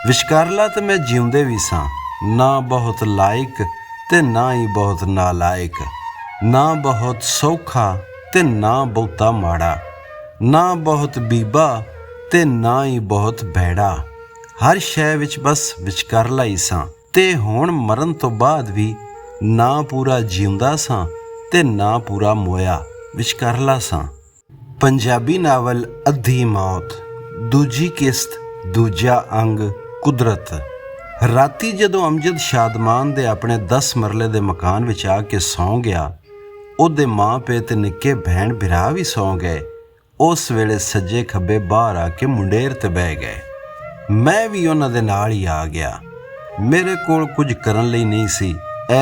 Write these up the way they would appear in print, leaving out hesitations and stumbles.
ਵਿਚਕਾਰਲਾ ਤੇ ਮੈਂ ਜਿਉਂਦੇ ਵੀ ਸਾਂ, ਨਾ ਬਹੁਤ ਲਾਇਕ ਤੇ ਨਾ ਹੀ ਬਹੁਤ ਨਾਲਾਇਕ, ਨਾ ਬਹੁਤ ਸੌਖਾ ਤੇ ਨਾ ਬਹੁਤਾ ਮਾੜਾ, ਨਾ ਬਹੁਤ ਬੀਬਾ ਤੇ ਨਾ ਹੀ ਬਹੁਤ ਭੈੜਾ। ਹਰ ਸ਼ੈ ਵਿੱਚ ਬਸ ਵਿਚਕਾਰਲਾ ਹੀ ਸਾਂ। ਤੇ ਹੁਣ ਮਰਨ ਤੋਂ ਬਾਅਦ ਵੀ ਨਾ ਪੂਰਾ ਜਿਉਂਦਾ ਸਾਂ ਤੇ ਨਾ ਪੂਰਾ ਮੋਇਆ, ਵਿਚਕਾਰਲਾ ਸਾਂ। ਪੰਜਾਬੀ ਨਾਵਲ ਅੱਧੀ ਮੌਤ, ਦੂਜੀ ਕਿਸ਼ਤ, ਦੂਜਾ ਅੰਗ, ਕੁਦਰਤ। ਰਾਤੀ ਜਦੋਂ ਅਮਜਦ ਸ਼ਾਦਮਾਨ ਦੇ ਆਪਣੇ 10 ਮਰਲੇ ਦੇ ਮਕਾਨ ਵਿੱਚ ਆ ਕੇ ਸੌਂ ਗਿਆ, ਉਹਦੇ ਮਾਂ ਪਿਓ ਤੇ ਨਿੱਕੇ ਭੈਣ ਭਰਾ ਵੀ ਸੌਂ ਗਏ। ਉਸ ਵੇਲੇ ਸੱਜੇ ਖੱਬੇ ਬਾਹਰ ਆ ਕੇ ਮੁੰਡੇਰ ਤੇ ਬਹਿ ਗਏ। ਮੈਂ ਵੀ ਉਹਨਾਂ ਦੇ ਨਾਲ ਹੀ ਆ ਗਿਆ। ਮੇਰੇ ਕੋਲ ਕੁਝ ਕਰਨ ਲਈ ਨਹੀਂ ਸੀ,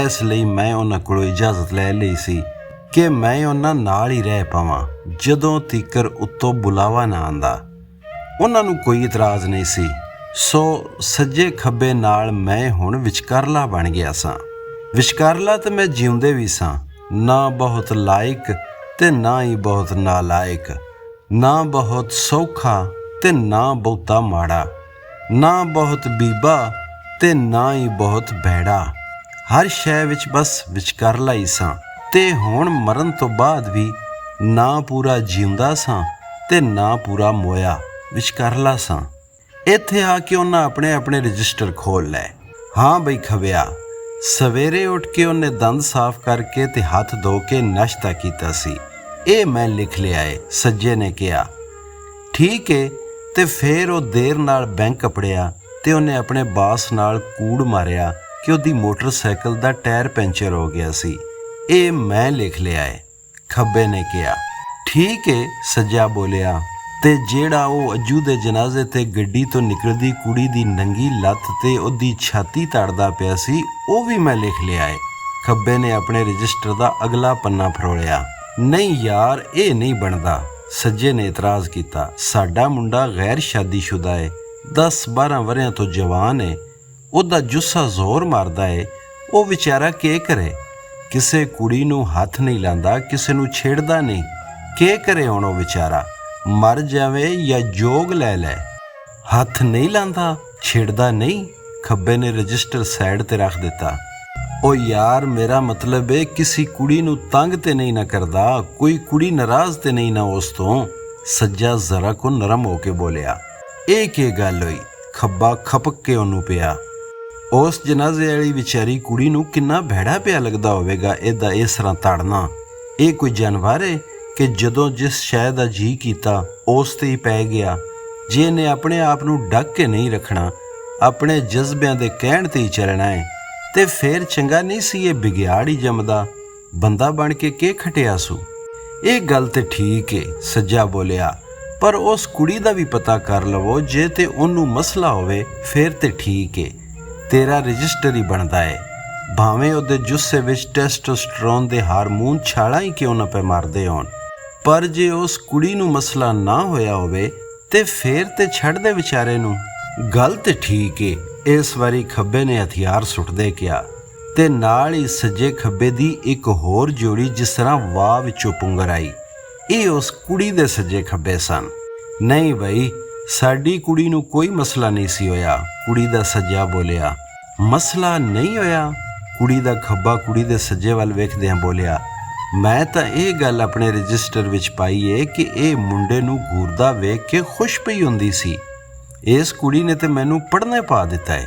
ਇਸ ਲਈ ਮੈਂ ਉਹਨਾਂ ਕੋਲੋਂ ਇਜਾਜ਼ਤ ਲੈ ਲਈ ਸੀ ਕਿ ਮੈਂ ਉਹਨਾਂ ਨਾਲ ਹੀ ਰਹਿ ਪਾਵਾਂ ਜਦੋਂ ਤੀਕਰ ਉੱਤੋਂ ਬੁਲਾਵਾ ਨਾ ਆਉਂਦਾ। ਉਹਨਾਂ ਨੂੰ ਕੋਈ ਇਤਰਾਜ਼ ਨਹੀਂ ਸੀ। ਸੋ ਸੱਜੇ ਖੱਬੇ ਨਾਲ ਮੈਂ ਹੁਣ ਵਿਚਕਾਰਲਾ ਬਣ ਗਿਆ ਸਾਂ। ਵਿਚਕਾਰਲਾ ਤੇ ਮੈਂ ਜਿਉਂਦੇ ਵੀ ਸਾਂ, ਨਾ ਬਹੁਤ ਲਾਇਕ ਤੇ ਨਾ ਹੀ ਬਹੁਤ ਨਾਲਾਇਕ, ਨਾ ਬਹੁਤ ਸੌਖਾ ਤੇ ਨਾ ਬਹੁਤਾ ਮਾੜਾ, ਨਾ ਬਹੁਤ ਬੀਬਾ ਤੇ ਨਾ ਹੀ ਬਹੁਤ ਭੈੜਾ। ਹਰ ਸ਼ੈ ਵਿੱਚ ਬਸ ਵਿਚਕਾਰਲਾ ਹੀ ਸਾਂ। ਤੇ ਹੁਣ ਮਰਨ ਤੋਂ ਬਾਅਦ ਵੀ ਨਾ ਪੂਰਾ ਜਿਉਂਦਾ ਸਾਂ ਤੇ ਨਾ ਪੂਰਾ ਮੋਇਆ, ਵਿਚਕਾਰਲਾ ਸਾਂ। ਇੱਥੇ ਆ ਕੇ ਉਹਨਾਂ ਆਪਣੇ ਆਪਣੇ ਰਜਿਸਟਰ ਖੋਲ੍ਹ ਲਏ। ਹਾਂ ਬਈ ਖਵਿਆ। ਸਵੇਰੇ ਉੱਠ ਕੇ ਉਹਨੇ ਦੰਦ ਸਾਫ਼ ਕਰਕੇ ਤੇ ਹੱਥ ਧੋ ਕੇ ਨਾਸ਼ਤਾ ਕੀਤਾ ਸੀ। ਇਹ ਮੈਂ ਲਿਖ ਲਿਆ ਏ, ਸੱਜੇ ਨੇ ਕਿਹਾ। ਠੀਕ ਏ। ਤੇ ਫਿਰ ਉਹ ਦੇਰ ਨਾਲ ਬੈਂਕ ਅਪੜਿਆ ਤੇ ਉਹਨੇ ਆਪਣੇ ਬਾਸ ਨਾਲ ਕੂੜ ਮਾਰਿਆ ਕਿ ਉਹਦੀ ਮੋਟਰਸਾਈਕਲ ਦਾ ਟਾਇਰ ਪੈਂਚਰ ਹੋ ਗਿਆ ਸੀ। ਇਹ ਮੈਂ ਲਿਖ ਲਿਆ ਏ, ਖੱਬੇ ਨੇ ਕਿਹਾ। ਠੀਕ ਏ, ਸੱਜਾ ਬੋਲਿਆ। ਤੇ ਜਿਹੜਾ ਉਹ ਅੱਜੂ ਦੇ ਜਨਾਜ਼ੇ ਤੇ ਗੱਡੀ ਤੋਂ ਨਿਕਲਦੀ ਕੁੜੀ ਦੀ ਨੰਗੀ ਲੱਤ ਤੇ ਉਹਦੀ ਛਾਤੀ ਤੜਦਾ ਪਿਆ ਸੀ, ਉਹ ਵੀ ਮੈਂ ਲਿਖ ਲਿਆ ਏ। ਖੱਬੇ ਨੇ ਆਪਣੇ ਰਜਿਸਟਰ ਦਾ ਅਗਲਾ ਪੰਨਾ ਫਰੋਲਿਆ। ਨਹੀਂ ਯਾਰ, ਇਹ ਨਹੀਂ ਬਣਦਾ, ਸੱਜੇ ਨੇ ਇਤਰਾਜ਼ ਕੀਤਾ। ਸਾਡਾ ਮੁੰਡਾ ਗੈਰ ਸ਼ਾਦੀशुदा ਏ, 10-12 ਵਰ੍ਹਿਆਂ ਤੋਂ ਜਵਾਨ ਏ, ਉਹਦਾ ਜੁੱਸਾ ਜ਼ੋਰ ਮਾਰਦਾ ਏ। ਉਹ ਵਿਚਾਰਾ ਕੀ ਕਰੇ? ਕਿਸੇ ਕੁੜੀ ਨੂੰ ਹੱਥ ਨਹੀਂ ਲਾਂਦਾ, ਕਿਸੇ ਨੂੰ ਛੇੜਦਾ ਨਹੀਂ। ਕੀ ਕਰੇ ਹੁਣ ਉਹ ਵਿਚਾਰਾ? ਮਰ ਜਾਵੇ ਜਾਂ ਜੋਗ ਲੈ ਲੈ। ਹੱਥ ਨਹੀਂ ਲਾਂਦਾ, ਛੇੜਦਾ ਨਹੀਂ। ਖੱਬੇ ਨੇ ਰਜਿਸਟਰ ਸਾਈਡ ਤੇ ਰੱਖ ਦਿੱਤਾ। ਉਹ ਯਾਰ, ਮੇਰਾ ਮਤਲਬ ਏ ਕਿਸੇ ਕੁੜੀ ਨੂੰ ਤੰਗ ਤੇ ਨਹੀਂ ਨਾ ਕਰਦਾ, ਕੋਈ ਕੁੜੀ ਨਾਰਾਜ਼ ਤੇ ਨਹੀਂ ਨਾ ਉਸ ਤੋਂ। ਸੱਜਾ ਜ਼ਰਾ ਕੋ ਨਰਮ ਹੋ ਕੇ ਬੋਲਿਆ। ਇਹ ਕੀ ਗੱਲ ਹੋਈ? ਖੱਬਾ ਖਪਕ ਕੇ ਉਹਨੂੰ ਪਿਆ। ਉਸ ਜਨਾਜ਼ੇ ਵਾਲੀ ਵਿਚਾਰੀ ਕੁੜੀ ਨੂੰ ਕਿੰਨਾ ਭੈੜਾ ਪਿਆ ਲੱਗਦਾ ਹੋਵੇਗਾ ਇਹਦਾ ਇਸ ਤਰ੍ਹਾਂ ਤੜਨਾ। ਇਹ ਕੋਈ ਜਾਨਵਰ ਏ ਕਿ ਜਦੋਂ ਜਿਸ ਸ਼ੈ ਦਾ ਜੀ ਕੀਤਾ ਉਸ ਤੇ ਹੀ ਪੈ ਗਿਆ? ਜੇ ਇਹਨੇ ਆਪਣੇ ਆਪ ਨੂੰ ਢੱਕ ਕੇ ਨਹੀਂ ਰੱਖਣਾ, ਆਪਣੇ ਜਜ਼ਬਿਆਂ ਦੇ ਕਹਿਣ ਤੇ ਹੀ ਚੱਲਣਾ ਹੈ, ਤੇ ਫਿਰ ਚੰਗਾ ਨਹੀਂ ਸੀ ਇਹ ਬਿਗਿਆੜ ਹੀ ਜੰਮਦਾ। ਬੰਦਾ ਬਣ ਕੇ ਕੀ ਖਟਿਆ ਸੂ? ਇਹ ਗੱਲ ਤੇ ਠੀਕ ਏ, ਸੱਜਾ ਬੋਲਿਆ, ਪਰ ਉਸ ਕੁੜੀ ਦਾ ਵੀ ਪਤਾ ਕਰ ਲਵੋ। ਜੇ ਤੇ ਉਹਨੂੰ ਮਸਲਾ ਹੋਵੇ ਫਿਰ ਤੇ ਠੀਕ ਏ, ਤੇਰਾ ਰਜਿਸਟਰ ਹੀ ਬਣਦਾ ਏ। ਭਾਵੇਂ ਉਹਦੇ ਜੁੱਸੇ ਵਿੱਚ ਟੈਸਟੋਸਟਰੋਨ ਦੇ ਹਾਰਮੋਨ ਛਾਲਾਂ ਹੀ ਕਿਉਂ ਨਾ ਪੈ ਮਾਰਦੇ ਹੋਣ। ਪਰ ਜੇ ਉਸ ਕੁੜੀ ਨੂੰ ਮਸਲਾ ਨਾ ਹੋਇਆ ਹੋਵੇ ਤੇ ਫਿਰ ਤੇ ਛੱਡ ਦੇ ਵਿਚਾਰੇ ਨੂੰ। ਗੱਲ ਤੇ ਠੀਕ ਏ, ਇਸ ਵਾਰੀ ਖੱਬੇ ਨੇ ਹਥਿਆਰ ਸੁੱਟਦੇ ਕਿਹਾ, ਤੇ ਨਾਲ ਹੀ ਸੱਜੇ ਖੱਬੇ ਦੀ ਇੱਕ ਹੋਰ ਜੋੜੀ ਜਿਸ ਤਰ੍ਹਾਂ ਵਾਹ ਵਿੱਚੋਂ ਪੁੰਗਰ ਆਈ। ਇਹ ਉਸ ਕੁੜੀ ਦੇ ਸੱਜੇ ਖੱਬੇ ਸਨ। ਨਹੀਂ ਬਈ, ਸਾਡੀ ਕੁੜੀ ਨੂੰ ਕੋਈ ਮਸਲਾ ਨਹੀਂ ਸੀ ਹੋਇਆ, ਕੁੜੀ ਦਾ ਸੱਜਾ ਬੋਲਿਆ। ਮਸਲਾ ਨਹੀਂ ਹੋਇਆ? ਕੁੜੀ ਦਾ ਖੱਬਾ ਕੁੜੀ ਦੇ ਸੱਜੇ ਵੱਲ ਵੇਖਦਿਆਂ ਬੋਲਿਆ। ਮੈਂ ਤਾਂ ਇਹ ਗੱਲ ਆਪਣੇ ਰਜਿਸਟਰ ਵਿੱਚ ਪਾਈ ਏ ਕਿ ਇਹ ਮੁੰਡੇ ਨੂੰ ਘੂਰਦਾ ਵੇਖ ਕੇ ਖੁਸ਼ ਪਈ ਹੁੰਦੀ ਸੀ। ਇਸ ਕੁੜੀ ਨੇ ਤੇ ਮੈਨੂੰ ਪੜ੍ਹਨੇ ਪਾ ਦਿੱਤਾ ਏ।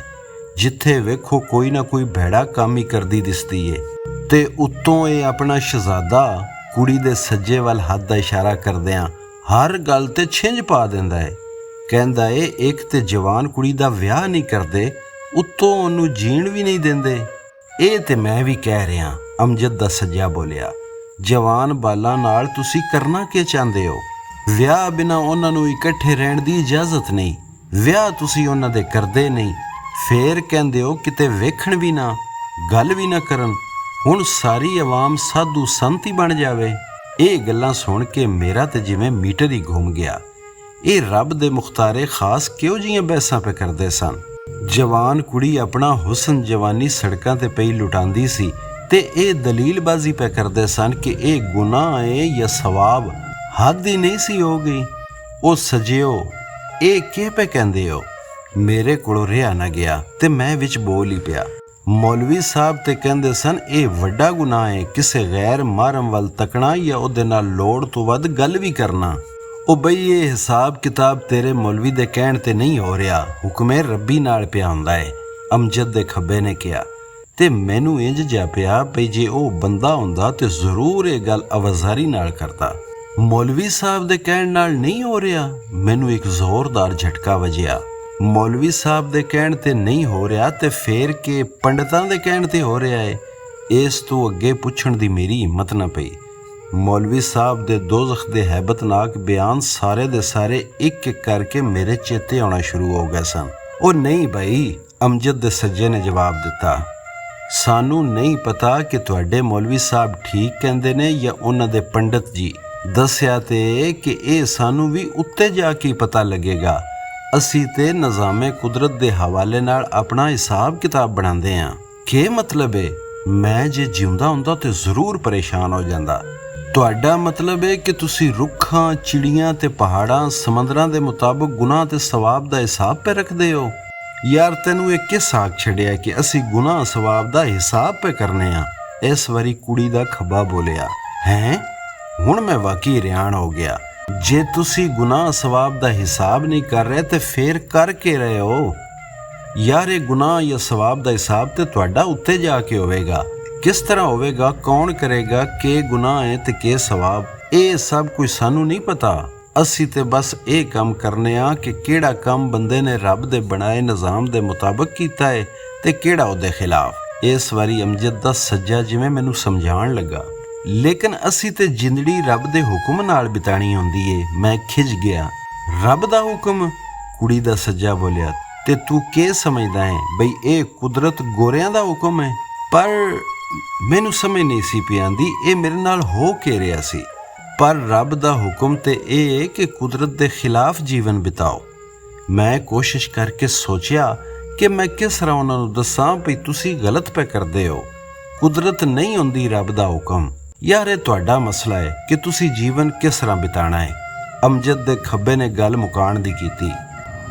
ਜਿੱਥੇ ਵੇਖੋ ਕੋਈ ਨਾ ਕੋਈ ਭੈੜਾ ਕੰਮ ਹੀ ਕਰਦੀ ਦਿਸਦੀ ਏ। ਤੇ ਉੱਤੋਂ ਇਹ ਆਪਣਾ ਸ਼ਹਿਜ਼ਾਦਾ ਕੁੜੀ ਦੇ ਸੱਜੇ ਵੱਲ ਹੱਥ ਦਾ ਇਸ਼ਾਰਾ ਕਰਦਿਆਂ ਹਰ ਗੱਲ ਤੇ ਛਿੰਝ ਪਾ ਦਿੰਦਾ ਏ। ਕਹਿੰਦਾ ਏ ਇੱਕ ਤੇ ਜਵਾਨ ਕੁੜੀ ਦਾ ਵਿਆਹ ਨਹੀਂ ਕਰਦੇ, ਉੱਤੋਂ ਉਹਨੂੰ ਜੀਣ ਵੀ ਨਹੀਂ ਦਿੰਦੇ। ਇਹ ਤੇ ਮੈਂ ਵੀ ਕਹਿ ਰਿਹਾ, ਅਮਜਦ ਦਾ ਸੱਜਾ ਬੋਲਿਆ। ਜਵਾਨ ਬਾਲਾਂ ਨਾਲ ਤੁਸੀਂ ਕਰਨਾ ਕੀ ਚਾਹੁੰਦੇ ਹੋ? ਵਿਆਹ ਬਿਨਾਂ ਉਹਨਾਂ ਨੂੰ ਇਕੱਠੇ ਰਹਿਣ ਦੀ ਇਜਾਜ਼ਤ ਨਹੀਂ। ਵਿਆਹ ਤੁਸੀਂ ਉਹਨਾਂ ਦੇ ਕਰਦੇ ਨਹੀਂ, ਫੇਰ ਕਹਿੰਦੇ ਹੋ ਕਿਤੇ ਵੇਖਣ ਵੀ ਨਾ, ਗੱਲ ਵੀ ਨਾ ਕਰਨ। ਹੁਣ ਸਾਰੀ ਆਵਾਮ ਸਾਧੂ ਸੰਤ ਹੀ ਬਣ ਜਾਵੇ। ਇਹ ਗੱਲਾਂ ਸੁਣ ਕੇ ਮੇਰਾ ਤੇ ਜਿਵੇਂ ਮੀਟਰ ਹੀ ਘੁੰਮ ਗਿਆ। ਇਹ ਰੱਬ ਦੇ ਮੁਖਤਾਰੇ ਖਾਸ ਕਿਉਂ ਜਿਹੀਆਂ ਬਹਿਸਾਂ ਪੇ ਕਰਦੇ ਸਨ। ਜਵਾਨ ਕੁੜੀ ਆਪਣਾ ਹੁਸਨ ਜਵਾਨੀ ਸੜਕਾਂ ਤੇ ਪਈ ਲੁਟਾਉਂਦੀ ਸੀ ਤੇ ਇਹ ਦਲੀਲਬਾਜ਼ੀ ਪੈ ਕਰਦੇ ਸਨ ਕਿ ਇਹ ਗੁਨਾਹ ਹੈ ਜਾਂ ਸਵਾਬ। ਹੱਦ ਹੀ ਨਹੀਂ ਸੀ ਹੋ ਗਈ। ਉਹ ਸਜਿਓ, ਇਹ ਕੀ ਪੈ ਕਹਿੰਦੇ ਹੋ? ਮੇਰੇ ਕੋਲੋਂ ਰਿਹਾ ਨਾ ਗਿਆ ਤੇ ਮੈਂ ਵਿੱਚ ਬੋਲ ਹੀ ਪਿਆ। ਮੌਲਵੀ ਸਾਹਿਬ ਤੇ ਕਹਿੰਦੇ ਸਨ ਇਹ ਵੱਡਾ ਗੁਨਾਹ ਹੈ ਕਿਸੇ ਗੈਰ ਮਹਰਮ ਵੱਲ ਤੱਕਣਾ ਜਾਂ ਉਹਦੇ ਨਾਲ ਲੋੜ ਤੋਂ ਵੱਧ ਗੱਲ ਵੀ ਕਰਨਾ। ਉਹ ਬਈ ਇਹ ਹਿਸਾਬ ਕਿਤਾਬ ਤੇਰੇ ਮੌਲਵੀ ਦੇ ਕਹਿਣ ਤੇ ਨਹੀਂ ਹੋ ਰਿਹਾ, ਹੁਕਮੇ ਰੱਬੀ ਨਾਲ ਪਿਆ ਹੁੰਦਾ ਏ, ਅਮਜਦ ਦੇ ਖੱਬੇ ਨੇ ਕਿਹਾ। ਤੇ ਮੈਨੂੰ ਇੰਜ ਜਿਹਾ ਪਿਆ ਭਈ ਜੇ ਉਹ ਬੰਦਾ ਹੁੰਦਾ ਤੇ ਜ਼ਰੂਰ ਇਹ ਗੱਲ ਆਵਾਜ਼ਾਰੀ ਨਾਲ ਕਰਦਾ। ਮੌਲਵੀ ਸਾਹਿਬ ਦੇ ਕਹਿਣ ਨਾਲ ਨਹੀਂ ਹੋ ਰਿਹਾ। ਮੈਨੂੰ ਇੱਕ ਜ਼ੋਰਦਾਰ ਝਟਕਾ ਵੱਜਿਆ। ਮੌਲਵੀ ਸਾਹਿਬ ਦੇ ਕਹਿਣ ਤੇ ਨਹੀਂ ਹੋ ਰਿਹਾ ਤੇ ਫੇਰ ਕਿ ਪੰਡਤਾਂ ਦੇ ਕਹਿਣ ਤੇ ਹੋ ਰਿਹਾ ਏ। ਇਸ ਤੋਂ ਅੱਗੇ ਪੁੱਛਣ ਦੀ ਮੇਰੀ ਹਿੰਮਤ ਨਾ ਪਈ। ਮੌਲਵੀ ਸਾਹਿਬ ਦੇ ਦੋਜ਼ਖ ਦੇ ਹੈਬਤਨਾਕ ਬਿਆਨ ਸਾਰੇ ਦੇ ਸਾਰੇ ਇੱਕ ਇੱਕ ਕਰਕੇ ਮੇਰੇ ਚੇਤੇ ਆਉਣਾ ਸ਼ੁਰੂ ਹੋ ਗਏ ਸਨ। ਉਹ ਨਹੀਂ ਬਈ, ਅਮਜਦ ਦੇ ਸੱਜੇ ਨੇ ਜਵਾਬ ਦਿੱਤਾ, ਸਾਨੂੰ ਨਹੀਂ ਪਤਾ ਕਿ ਤੁਹਾਡੇ ਮੌਲਵੀ ਸਾਹਿਬ ਠੀਕ ਕਹਿੰਦੇ ਨੇ ਜਾਂ ਉਹਨਾਂ ਦੇ ਪੰਡਤ ਜੀ। ਦੱਸਿਆ ਤੇ ਕਿ ਇਹ ਸਾਨੂੰ ਵੀ ਉੱਤੇ ਜਾ ਕੇ ਪਤਾ ਲੱਗੇਗਾ। ਅਸੀਂ ਤੇ ਨਿਜ਼ਾਮੇ ਕੁਦਰਤ ਦੇ ਹਵਾਲੇ ਨਾਲ ਆਪਣਾ ਹਿਸਾਬ ਕਿਤਾਬ ਬਣਾਉਂਦੇ ਹਾਂ। ਕੀ ਮਤਲਬ ਹੈ? ਮੈਂ ਜੇ ਜਿਉਂਦਾ ਹੁੰਦਾ ਤੇ ਜ਼ਰੂਰ ਪਰੇਸ਼ਾਨ ਹੋ ਜਾਂਦਾ। ਤੁਹਾਡਾ ਮਤਲਬ ਹੈ ਕਿ ਤੁਸੀਂ ਰੁੱਖਾਂ, ਚਿੜੀਆਂ ਤੇ ਪਹਾੜਾਂ, ਸਮੁੰਦਰਾਂ ਦੇ ਮੁਤਾਬਕ ਗੁਨਾਹ ਤੇ ਸਵਾਬ ਦਾ ਹਿਸਾਬ ਪੇ ਰੱਖਦੇ ਹੋ? ਯਾਰ ਤੈਨੂੰ ਇਹ ਕਿਸ ਆਖ ਛੱਡਿਆ ਕਿ ਅਸੀਂ ਗੁਨਾਹ ਸਵਾਬ ਦਾ ਹਿਸਾਬ ਪੇ ਕਰਨੇ ਆ? ਇਸ ਵਾਰੀ ਕੁੜੀ ਦਾ ਖੱਬਾ ਬੋਲਿਆ। ਹੈਂ? ਹੁਣ ਮੈਂ ਵਾਕਈ ਹੈਰਾਨ ਹੋ ਗਿਆ। ਜੇ ਤੁਸੀਂ ਗੁਨਾਹ ਸਵਾਬ ਦਾ ਹਿਸਾਬ ਨਹੀਂ ਕਰ ਰਹੇ ਤੇ ਫੇਰ ਕਰ ਕੇ ਰਹੇ ਹੋ? ਯਾਰ ਇਹ ਗੁਨਾਹ ਜਾਂ ਸਵਾਬ ਦਾ ਹਿਸਾਬ ਤੇ ਤੁਹਾਡਾ ਉੱਤੇ ਜਾ ਕੇ ਹੋਵੇਗਾ। ਕਿਸ ਤਰ੍ਹਾਂ ਹੋਵੇਗਾ? ਕੌਣ ਕਰੇਗਾ? ਕਿ ਗੁਨਾਹ ਹੈ ਤੇ ਕਿ ਸਵਾਬ? ਇਹ ਸਭ ਕੁਝ ਸਾਨੂੰ ਨਹੀਂ ਪਤਾ। ਅਸੀਂ ਤੇ ਬਸ ਇਹ ਕੰਮ ਕਰਨੇ ਆ ਕਿ ਕਿਹੜਾ ਕੰਮ ਬੰਦੇ ਨੇ ਰੱਬ ਦੇ ਬਣਾਏ ਨਿਜ਼ਾਮ ਦੇ ਮੁਤਾਬਕ ਕੀਤਾ ਹੈ ਤੇ ਕਿਹੜਾ ਉਹਦੇ ਖਿਲਾਫ। ਇਸ ਵਾਰੀ ਅਮਜਦ ਦਾ ਸੱਜਾ ਜਿਵੇਂ ਮੈਨੂੰ ਸਮਝਾਉਣ ਲੱਗਾ। ਲੇਕਿਨ ਅਸੀਂ ਤੇ ਜ਼ਿੰਦਗੀ ਰੱਬ ਦੇ ਹੁਕਮ ਨਾਲ ਬਿਤਾਣੀ ਹੁੰਦੀ ਏ। ਮੈਂ ਖਿਝ ਗਿਆ। ਰੱਬ ਦਾ ਹੁਕਮ? ਕੁੜੀ ਦਾ ਸੱਜਾ ਬੋਲਿਆ। ਤੇ ਤੂੰ ਕੀ ਸਮਝਦਾ ਹੈ ਬਈ ਇਹ ਕੁਦਰਤ ਗੋਰਿਆਂ ਦਾ ਹੁਕਮ ਹੈ? ਪਰ ਮੈਨੂੰ ਸਮਝ ਨਹੀਂ ਸੀ ਪਈ ਆਂਦੀ ਇਹ ਮੇਰੇ ਨਾਲ ਹੋ ਕੇ ਰਿਹਾ ਸੀ। ਪਰ ਰੱਬ ਦਾ ਹੁਕਮ ਤੇ ਇਹ ਹੈ ਕਿ ਕੁਦਰਤ ਦੇ ਖਿਲਾਫ ਜੀਵਨ ਬਿਤਾਓ। ਮੈਂ ਕੋਸ਼ਿਸ਼ ਕਰਕੇ ਸੋਚਿਆ ਕਿ ਮੈਂ ਕਿਸ ਤਰ੍ਹਾਂ ਉਹਨਾਂ ਨੂੰ ਦੱਸਾਂ ਵੀ ਤੁਸੀਂ ਗਲਤ ਪੈ ਕਰਦੇ ਹੋ। ਕੁਦਰਤ ਨਹੀਂ ਹੁੰਦੀ ਰੱਬ ਦਾ ਹੁਕਮ। ਯਾਰ ਇਹ ਤੁਹਾਡਾ ਮਸਲਾ ਹੈ ਕਿ ਤੁਸੀਂ ਜੀਵਨ ਕਿਸ ਤਰ੍ਹਾਂ ਬਿਤਾਣਾ ਹੈ। ਅਮਜਦ ਦੇ ਖੱਬੇ ਨੇ ਗੱਲ ਮੁਕਾਉਣ ਦੀ ਕੀਤੀ।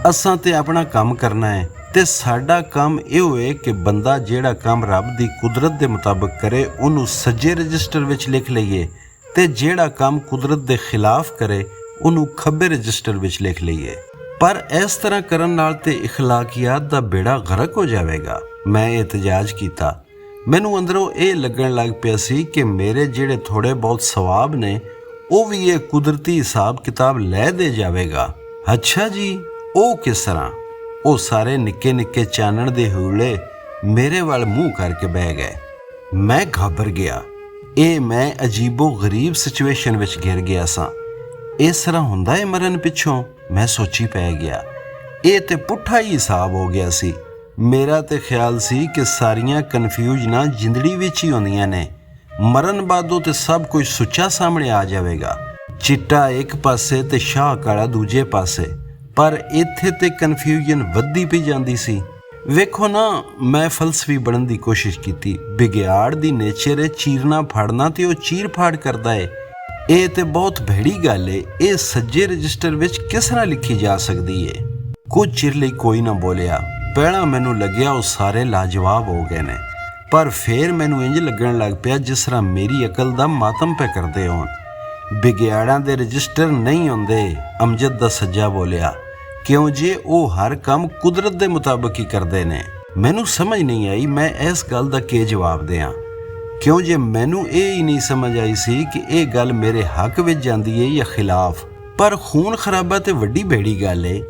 ਅਸਾਂ ਤੇ ਆਪਣਾ ਕੰਮ ਕਰਨਾ ਹੈ ਤੇ ਸਾਡਾ ਕੰਮ ਇਹ ਹੋਏ ਕਿ ਬੰਦਾ ਜਿਹੜਾ ਕੰਮ ਰੱਬ ਦੀ ਕੁਦਰਤ ਦੇ ਮੁਤਾਬਕ ਕਰੇ ਉਹਨੂੰ ਸੱਜੇ ਰਜਿਸਟਰ ਵਿੱਚ ਲਿਖ ਲਈਏ ਤੇ ਜਿਹੜਾ ਕੰਮ ਕੁਦਰਤ ਦੇ ਖਿਲਾਫ ਕਰੇ ਉਹਨੂੰ ਖੱਬੇ ਰਜਿਸਟਰ ਵਿੱਚ ਲਿਖ ਲਈਏ। ਪਰ ਇਸ ਤਰ੍ਹਾਂ ਕਰਨ ਨਾਲ ਤੇ ਇਖਲਾਕੀਆਤ ਦਾ ਬੇੜਾ ਗਰਕ ਹੋ ਜਾਵੇਗਾ। ਮੈਂ ਇਤਜਾਜ ਕੀਤਾ। ਮੈਨੂੰ ਅੰਦਰੋਂ ਇਹ ਲੱਗਣ ਲੱਗ ਪਿਆ ਸੀ ਕਿ ਮੇਰੇ ਜਿਹੜੇ ਥੋੜੇ ਬਹੁਤ ਸਵਾਬ ਨੇ ਉਹ ਵੀ ਇਹ ਕੁਦਰਤੀ ਹਿਸਾਬ ਕਿਤਾਬ ਲੈ ਦੇ ਜਾਵੇਗਾ। ਅੱਛਾ ਜੀ, ਉਹ ਕਿਸ ਤਰ੍ਹਾਂ? ਉਹ ਸਾਰੇ ਨਿੱਕੇ ਨਿੱਕੇ ਚਾਨਣ ਦੇ ਹੂਲੇ ਮੇਰੇ ਵੱਲ ਮੂੰਹ ਕਰਕੇ ਬਹਿ ਗਏ। ਮੈਂ ਘਾਬਰ ਗਿਆ। ਇਹ ਮੈਂ ਅਜੀਬੋ ਗਰੀਬ ਸਿਚੁਏਸ਼ਨ ਵਿੱਚ ਘਿਰ ਗਿਆ ਸਾਂ। ਇਸ ਤਰ੍ਹਾਂ ਹੁੰਦਾ ਹੈ ਮਰਨ ਪਿੱਛੋਂ? ਮੈਂ ਸੋਚੀ ਪੈ ਗਿਆ। ਇਹ ਤੇ ਪੁੱਠਾ ਹੀ ਹਿਸਾਬ ਹੋ ਗਿਆ ਸੀ। ਮੇਰਾ ਤੇ ਖਿਆਲ ਸੀ ਕਿ ਸਾਰੀਆਂ ਕਨਫਿਊਜ਼ਨਾਂ ਜ਼ਿੰਦਗੀ ਵਿੱਚ ਹੀ ਹੁੰਦੀਆਂ ਨੇ। ਮਰਨ ਬਾਅਦੋਂ ਤੇ ਸਭ ਕੁਝ ਸੁੱਚਾ ਸਾਹਮਣੇ ਆ ਜਾਵੇਗਾ। ਚਿੱਟਾ ਇੱਕ ਪਾਸੇ ਤੇ ਸ਼ਾਹ ਕਾਲਾ ਦੂਜੇ ਪਾਸੇ। ਪਰ ਇੱਥੇ ਤੇ ਕਨਫਿਊਜ਼ਨ ਵੱਧਦੀ ਪਈ ਜਾਂਦੀ ਸੀ। ਵੇਖੋ ਨਾ, ਮੈਂ ਫਲਸਫੀ ਬਣਨ ਦੀ ਕੋਸ਼ਿਸ਼ ਕੀਤੀ। ਵਿਗਿਆੜ ਦੀ ਨੇਚਰ ਹੈ ਚੀਰਨਾ ਫਾੜਨਾ ਤੇ ਉਹ ਚੀਰ ਫਾੜ ਕਰਦਾ ਹੈ। ਇਹ ਤੇ ਬਹੁਤ ਭੈੜੀ ਗੱਲ ਹੈ। ਇਹ ਸੱਜੇ ਰਜਿਸਟਰ ਵਿੱਚ ਕਿਸ ਤਰ੍ਹਾਂ ਲਿਖੀ ਜਾ ਸਕਦੀ ਹੈ? ਕੁਝ ਚਿਰ ਲਈ ਕੋਈ ਨਾ ਬੋਲਿਆ। ਪਹਿਲਾਂ ਮੈਨੂੰ ਲੱਗਿਆ ਉਹ ਸਾਰੇ ਲਾਜਵਾਬ ਹੋ ਗਏ ਨੇ, ਪਰ ਫੇਰ ਮੈਨੂੰ ਇੰਜ ਲੱਗਣ ਲੱਗ ਪਿਆ ਜਿਸ ਤਰ੍ਹਾਂ ਮੇਰੀ ਅਕਲ ਦਾ ਮਾਤਮ ਪੈ ਕਰਦੇ ਹੋਣ। ਵਿਗਿਆੜਾਂ ਦੇ ਰਜਿਸਟਰ ਨਹੀਂ ਹੁੰਦੇ, ਅਮਜਦ ਦਾ ਸੱਜਾ ਬੋਲਿਆ। ਕਿਉਂ ਜੇ ਉਹ ਹਰ ਕੰਮ ਕੁਦਰਤ ਦੇ ਮੁਤਾਬਕ ਹੀ ਕਰਦੇ ਨੇ। ਮੈਨੂੰ ਸਮਝ ਨਹੀਂ ਆਈ ਮੈਂ ਇਸ ਗੱਲ ਦਾ ਕੀ ਜਵਾਬ ਦਿਆਂ। ਕਿਉਂ ਜੇ ਮੈਨੂੰ ਇਹ ਹੀ ਨਹੀਂ ਸਮਝ ਆਈ ਸੀ ਕਿ ਇਹ ਗੱਲ ਮੇਰੇ ਹੱਕ ਵਿੱਚ ਜਾਂਦੀ ਹੈ ਜਾਂ ਖਿਲਾਫ। ਪਰ ਖੂਨ ਖਰਾਬਾ ਤੇ ਵੱਡੀ ਭੈੜੀ ਗੱਲ ਹੈ।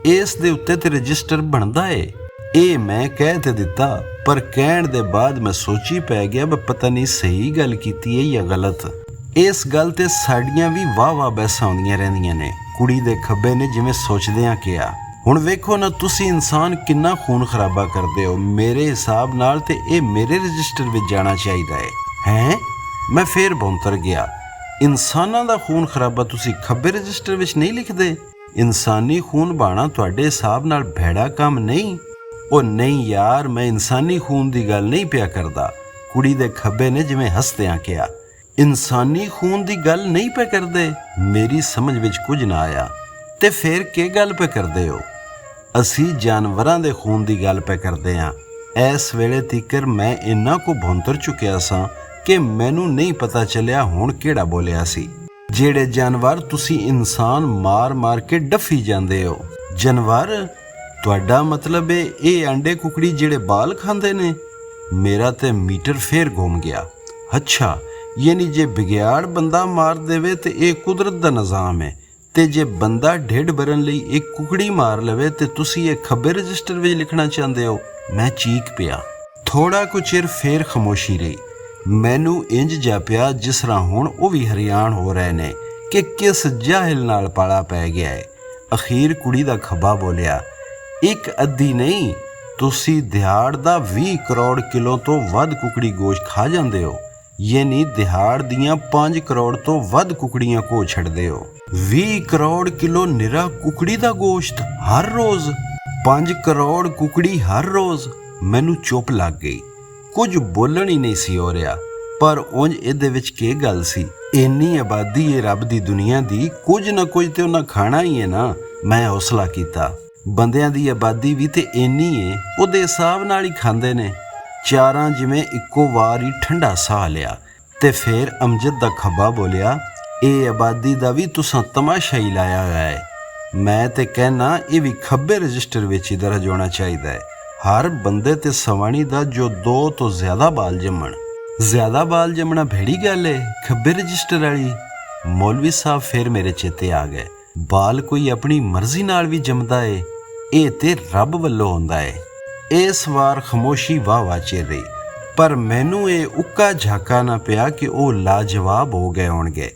ਇਸ ਦੇ ਉੱਤੇ ਤੇ ਰਜਿਸਟਰ ਬਣਦਾ ਹੈ। ਇਹ ਮੈਂ ਕਹਿ ਤੇ ਦਿੱਤਾ, ਪਰ ਕਹਿਣ ਦੇ ਬਾਅਦ ਮੈਂ ਸੋਚੀ ਪੈ ਗਿਆ ਵੀ ਪਤਾ ਨਹੀਂ ਸਹੀ ਗੱਲ ਕੀਤੀ ਹੈ ਜਾਂ ਗਲਤ। ਇਸ ਗੱਲ ਤੇ ਸਾਡੀਆਂ ਵੀ ਵਾਹ ਬਹਿਸਾਂ ਹੁੰਦੀਆਂ ਰਹਿੰਦੀਆਂ ਨੇ। ਕੁੜੀ ਦੇ ਖੱਬੇ ਨੇ ਜਿਵੇਂ ਸੋਚਦਿਆਂ ਕਿਹਾ। ਹੁਣ ਵੇਖੋ ਨਾ, ਤੁਸੀਂ ਇਨਸਾਨ ਕਿੰਨਾ ਖੂਨ ਖਰਾਬਾ ਕਰਦੇ ਹੋ। ਮੇਰੇ ਹਿਸਾਬ ਨਾਲ ਤੇ ਇਹ ਮੇਰੇ ਰਜਿਸਟਰ ਵਿੱਚ ਜਾਣਾ ਚਾਹੀਦਾ ਹੈ। ਮੈਂ ਫੇਰ ਬੌਂਤਰ ਗਿਆ। ਇਨਸਾਨਾਂ ਦਾ ਖੂਨ ਖਰਾਬਾ ਤੁਸੀਂ ਖੱਬੇ ਰਜਿਸਟਰ ਵਿੱਚ ਨਹੀਂ ਲਿਖਦੇ? ਇਨਸਾਨੀ ਖੂਨ ਬਹਾਣਾ ਤੁਹਾਡੇ ਹਿਸਾਬ ਨਾਲ ਭੈੜਾ ਕੰਮ ਨਹੀਂ? ਉਹ ਨਹੀਂ ਯਾਰ, ਮੈਂ ਇਨਸਾਨੀ ਖੂਨ ਦੀ ਗੱਲ ਨਹੀਂ ਪਿਆ ਕਰਦਾ। ਕੁੜੀ ਦੇ ਖੱਬੇ ਨੇ ਜਿਵੇਂ ਹੱਸਦਿਆਂ ਕਿਹਾ। ਇਨਸਾਨੀ ਖੂਨ ਦੀ ਗੱਲ ਨਹੀਂ ਪੈ ਕਰਦੇ? ਮੇਰੀ ਸਮਝ ਵਿੱਚ ਕੁਝ ਨਾ ਆਇਆ। ਤੇ ਫੇਰ ਕੀ ਗੱਲ ਪੇ ਕਰਦੇ ਹੋ? ਅਸੀਂ ਜਾਨਵਰਾਂ ਦੇ ਖੂਨ ਦੀ ਗੱਲ ਪੈ ਕਰਦੇ ਹਾਂ। ਇਸ ਵੇਲੇ ਤੀਕਰ ਮੈਂ ਇੰਨਾ ਕੁ ਭੁੰਤਰ ਚੁੱਕਿਆ ਸਾਂ ਕਿ ਮੈਨੂੰ ਨਹੀਂ ਪਤਾ ਚੱਲਿਆ ਹੁਣ ਕਿਹੜਾ ਬੋਲਿਆ ਸੀ। ਜਿਹੜੇ ਜਾਨਵਰ ਤੁਸੀਂ ਇਨਸਾਨ ਮਾਰ ਕੇ ਡੱਫੀ ਜਾਂਦੇ ਹੋ। ਜਾਨਵਰ? ਤੁਹਾਡਾ ਮਤਲਬ ਇਹ ਅੰਡੇ ਕੁਕੜੀ ਜਿਹੜੇ ਬਾਲ ਖਾਂਦੇ ਨੇ? ਮੇਰਾ ਤੇ ਮੀਟਰ ਫੇਰ ਘੁੰਮ ਗਿਆ। ਅੱਛਾ, ਯਾਨੀ ਜੇ ਵਿਗਿਆੜ ਬੰਦਾ ਮਾਰ ਦੇਵੇ ਤੇ ਇਹ ਕੁਦਰਤ ਦਾ ਨਿਜ਼ਾਮ ਹੈ, ਤੇ ਜੇ ਬੰਦਾ ਢਿੱਡ ਭਰਨ ਲਈ ਇੱਕ ਕੁਕੜੀ ਮਾਰ ਲਵੇ ਤੇ ਤੁਸੀਂ ਇਹ ਖੱਬੇ ਰਜਿਸਟਰ ਵਿੱਚ ਲਿਖਣਾ ਚਾਹੁੰਦੇ ਹੋ? ਮੈਂ ਚੀਕ ਪਿਆ। ਥੋੜਾ ਕੁ ਚਿਰ ਫੇਰ ਖਾਮੋਸ਼ੀ ਰਹੀ। ਮੈਨੂੰ ਇੰਜ ਜਾਪਿਆ ਜਿਸ ਤਰ੍ਹਾਂ ਹੁਣ ਉਹ ਵੀ ਹੈਰਾਨ ਹੋ ਰਹੇ ਨੇ ਕਿ ਕਿਸ ਜਾਹਿਲ ਨਾਲ ਪਾਲਾ ਪੈ ਗਿਆ ਹੈ। ਅਖੀਰ ਕੁੜੀ ਦਾ ਖੱਬਾ ਬੋਲਿਆ, ਇੱਕ ਅੱਧੀ ਨਹੀਂ, ਤੁਸੀਂ ਦਿਹਾੜ ਦਾ 20 ਕਰੋੜ ਕਿਲੋ ਤੋਂ ਵੱਧ ਕੁਕੜੀ ਗੋਸ਼ਤ ਖਾ ਜਾਂਦੇ ਹੋ। ਯਾਨੀ ਦਿਹਾੜ ਦੀਆਂ 5 ਕਰੋੜ ਤੋਂ ਵੱਧ ਕੁਕੜੀਆਂ ਕੋ ਛੱਡਦੇ ਹੋ। 20 ਕਰੋੜ ਕਿਲੋ ਨਿਰਾ ਕੁਕੜੀ ਦਾ ਗੋਸ਼ਤ ਹਰ ਰੋਜ਼? 5 ਕਰੋੜ ਕੁਕੜੀ ਹਰ ਰੋਜ਼? ਮੈਨੂੰ ਚੁੱਪ ਲੱਗ ਗਈ। ਕੁਝ ਬੋਲਣ ਹੀ ਨਹੀਂ ਸੀ ਹੋ ਰਿਹਾ, ਪਰ ਉਂਝ ਇਹਦੇ ਵਿੱਚ ਕੀ ਗੱਲ ਸੀ? ਇੰਨੀ ਆਬਾਦੀ ਹੈ ਰੱਬ ਦੀ ਦੁਨੀਆ ਦੀ, ਕੁਝ ਨਾ ਕੁਝ ਤੇ ਉਹਨਾਂ ਖਾਣਾ ਹੀ ਹੈ ਨਾ। ਮੈਂ ਹੌਸਲਾ ਕੀਤਾ। ਬੰਦਿਆਂ ਦੀ ਆਬਾਦੀ ਵੀ ਤੇ ਇੰਨੀ ਹੈ, ਉਹਦੇ ਹਿਸਾਬ ਨਾਲ ਹੀ ਖਾਂਦੇ ਨੇ। ਚਾਰਾਂ ਜਿਵੇਂ ਇੱਕੋ ਵਾਰ ਹੀ ਠੰਡਾ ਸਾਹ ਲਿਆ ਤੇ ਫਿਰ ਅਮਜਦ ਦਾ ਖੱਬਾ ਬੋਲਿਆ, ਇਹ ਆਬਾਦੀ ਦਾ ਵੀ ਤੁਸਾਂ ਤਮਾਸ਼ਾ ਹੀ ਲਾਇਆ ਹੋਇਆ ਹੈ। ਮੈਂ ਤੇ ਕਹਿਣਾ ਇਹ ਵੀ ਖੱਬੇ ਰਜਿਸਟਰ ਵਿੱਚ ਹੀ ਦਰਜ ਹੋਣਾ ਚਾਹੀਦਾ ਹੈ। ਹਰ ਬੰਦੇ ਤੇ ਸਵਾਣੀ ਦਾ ਜੋ 2 ਤੋਂ ਜ਼ਿਆਦਾ ਬਾਲ ਜੰਮਣ। ਜ਼ਿਆਦਾ ਬਾਲ ਜੰਮਣਾ ਭੈੜੀ ਗੱਲ ਹੈ ਖੱਬੇ ਰਜਿਸਟਰ ਵਾਲੀ? ਮੌਲਵੀ ਸਾਹਿਬ ਫਿਰ ਮੇਰੇ ਚੇਤੇ ਆ ਗਏ। ਬਾਲ ਕੋਈ ਆਪਣੀ ਮਰਜ਼ੀ ਨਾਲ ਵੀ ਜੰਮਦਾ ਏ, ਇਹ ਤੇ ਰੱਬ ਵੱਲੋਂ ਹੁੰਦਾ ਏ। ਇਸ ਵਾਰ ਖਾਮੋਸ਼ੀ ਵਾਹ ਚਿਰ ਰਹੀ, ਪਰ ਮੈਨੂੰ ਇਹ ਉੱਕਾ ਝਾਕਾ ਨਾ ਪਿਆ ਕਿ ਉਹ ਲਾਜਵਾਬ ਹੋ ਗਏ ਹੋਣਗੇ।